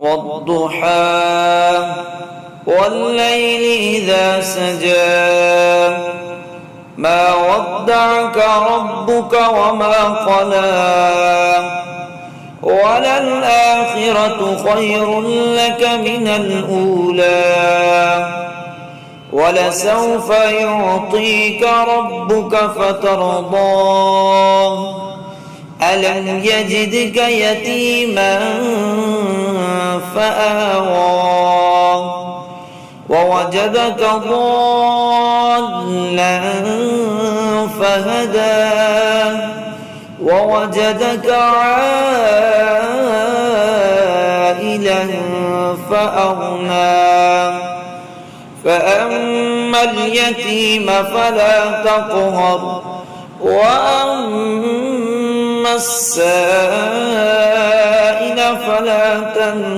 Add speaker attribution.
Speaker 1: والضحى والليل إذا سجى ما ودعك ربك وما قلى وللآخرة خير لك من الأولى ولسوف يعطيك ربك فترضى ألم يجدك يتيما فآوى ووجدك ضالا فهدى ووجدك عائلا فأغنى فأما اليتيم فلا تقهر وأما السائل فلا تنهر